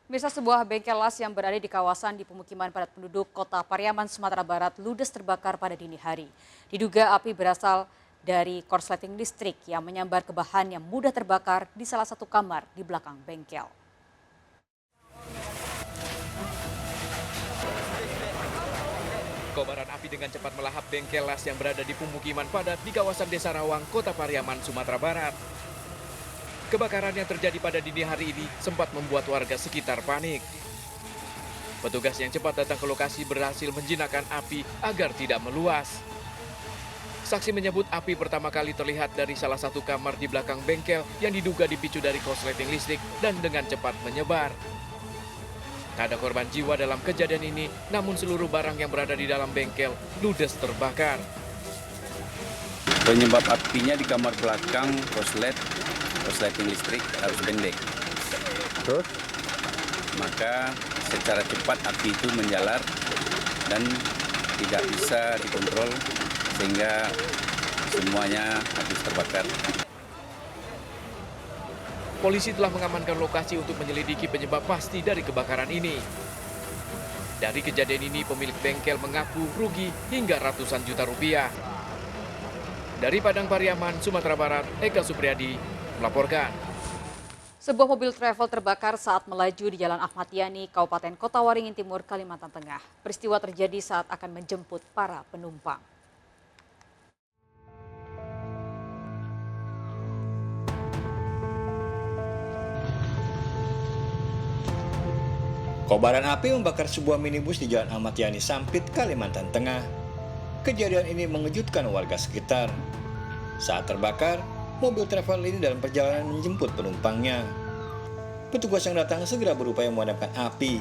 Misal sebuah bengkel las yang berada di kawasan di pemukiman padat penduduk Kota Pariaman, Sumatera Barat ludes terbakar pada dini hari. Diduga api berasal dari korsleting listrik yang menyambar ke bahan yang mudah terbakar di salah satu kamar di belakang bengkel. Kobaran api dengan cepat melahap bengkel las yang berada di pemukiman padat di kawasan Desa Rawang, Kota Pariaman, Sumatera Barat. Kebakaran yang terjadi pada dini hari ini sempat membuat warga sekitar panik. Petugas yang cepat datang ke lokasi berhasil menjinakkan api agar tidak meluas. Saksi menyebut api pertama kali terlihat dari salah satu kamar di belakang bengkel yang diduga dipicu dari korsleting listrik dan dengan cepat menyebar. Tak ada korban jiwa dalam kejadian ini, namun seluruh barang yang berada di dalam bengkel ludes terbakar. Penyebab apinya di kamar belakang korsleting listrik harus pendek. Terus? Maka secara cepat api itu menjalar dan tidak bisa dikontrol sehingga semuanya habis terbakar. Polisi telah mengamankan lokasi untuk menyelidiki penyebab pasti dari kebakaran ini. Dari kejadian ini, pemilik bengkel mengaku rugi hingga ratusan juta rupiah. Dari Padang Pariaman, Sumatera Barat, Eka Supriyadi melaporkan. Sebuah mobil travel terbakar saat melaju di Jalan Ahmad Yani, Kabupaten Kota Waringin Timur, Kalimantan Tengah. Peristiwa terjadi saat akan menjemput para penumpang. Kobaran api membakar sebuah minibus di Jalan Ahmad Yani Sampit, Kalimantan Tengah. Kejadian ini mengejutkan warga sekitar. Saat terbakar, mobil travel ini dalam perjalanan menjemput penumpangnya. Petugas yang datang segera berupaya memadamkan api.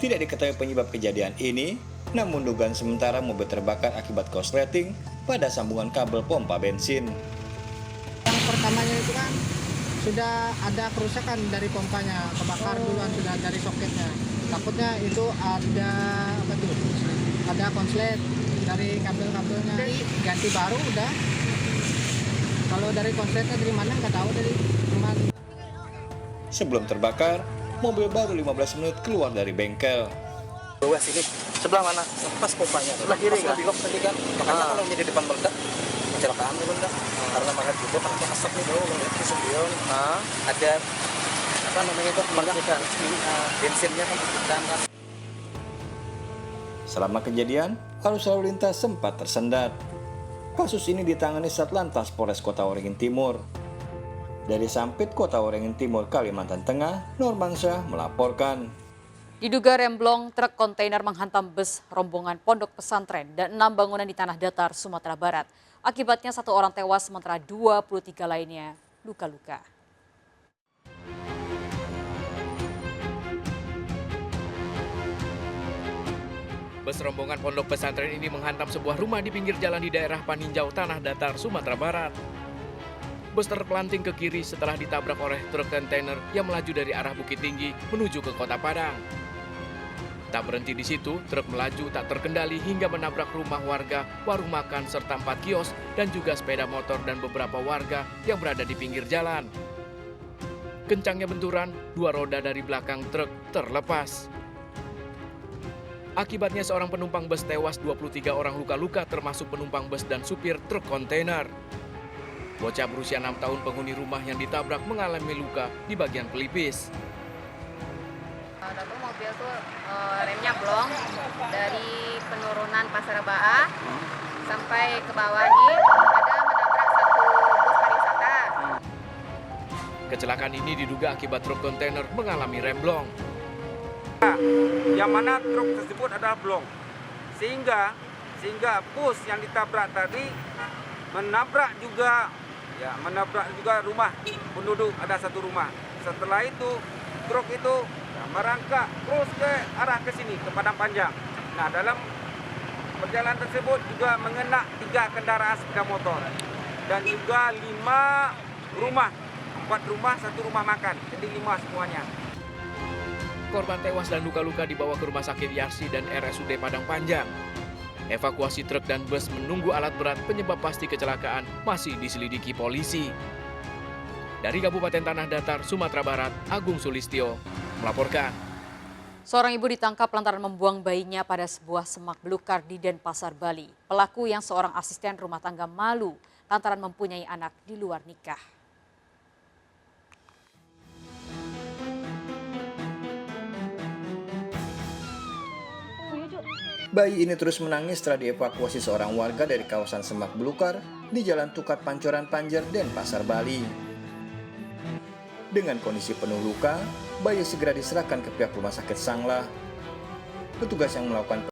Tidak diketahui penyebab kejadian ini, namun dugaan sementara mobil terbakar akibat korsleting pada sambungan kabel pompa bensin. Yang pertamanya itu kan sudah ada kerusakan dari pompanya, kebakar duluan sudah dari soketnya. Takutnya itu ada apa tuh? Ada konslet dari kabel-kabelnya. Ganti baru udah. Kalau dari konsletnya dari mana nggak tahu, dari cuman. Sebelum terbakar, mobil baru 15 menit keluar dari bengkel. Luas ini sebelah mana? Pas pompanya. Sebelah kiri kan? Belok tadi kan. Makanya kalau menjadi depan meledak, kecelakaan meledak. Karena banget juga karena asap nih bro, itu sembilan. Ada apa namanya itu? Meledak. Bensinnya kan berkurang kan. Selama kejadian, arus lalu lintas sempat tersendat. Kasus ini ditangani Satlantas Polres Kota Waringin Timur. Dari Sampit, Kota Waringin Timur, Kalimantan Tengah, Nurmansyah melaporkan. Diduga remblong truk kontainer menghantam bus rombongan pondok pesantren dan 6 bangunan di Tanah Datar, Sumatera Barat. Akibatnya 1 orang tewas sementara 23 lainnya luka-luka. Bus rombongan pondok pesantren ini menghantam sebuah rumah di pinggir jalan di daerah Paninjau, Tanah Datar, Sumatera Barat. Bus terpelanting ke kiri setelah ditabrak oleh truk kontainer yang melaju dari arah Bukit Tinggi menuju ke Kota Padang. Tak berhenti di situ, truk melaju tak terkendali hingga menabrak rumah warga, warung makan, serta 4 kios dan juga sepeda motor dan beberapa warga yang berada di pinggir jalan. Kencangnya benturan, 2 roda dari belakang truk terlepas. Akibatnya seorang penumpang bus tewas, 23 orang luka-luka termasuk penumpang bus dan supir truk kontainer. Bocah berusia 6 tahun penghuni rumah yang ditabrak mengalami luka di bagian pelipis. Lalu mobil tuh remnya blong dari penurunan Pasar Baa sampai ke bawah ini ada menabrak satu bus pariwisata. Kecelakaan ini diduga akibat truk kontainer mengalami remblong. Yang mana truk tersebut adalah blong, sehingga bus yang ditabrak tadi menabrak juga rumah penduduk, ada 1 rumah. Setelah itu truk itu merangkak terus ke arah ke sini ke Padang Panjang. Nah, dalam perjalanan tersebut juga mengena 3 kendaraan sepeda motor dan juga 5 rumah, 4 rumah, 1 rumah makan, jadi 5 semuanya. Korban tewas dan luka-luka dibawa ke Rumah Sakit Yarsi dan RSUD Padang Panjang. Evakuasi truk dan bus menunggu alat berat, penyebab pasti kecelakaan masih diselidiki polisi. Dari Kabupaten Tanah Datar, Sumatera Barat, Agung Sulistyo melaporkan. Seorang ibu ditangkap lantaran membuang bayinya pada sebuah semak belukar di Denpasar, Bali. Pelaku yang seorang asisten rumah tangga malu lantaran mempunyai anak di luar nikah. Bayi ini terus menangis setelah dievakuasi seorang warga dari kawasan semak belukar di Jalan Tukat Pancoran Panjer, Denpasar, Bali. Dengan kondisi penuh luka, bayi segera diserahkan ke pihak Rumah Sakit Sanglah. Petugas yang melakukan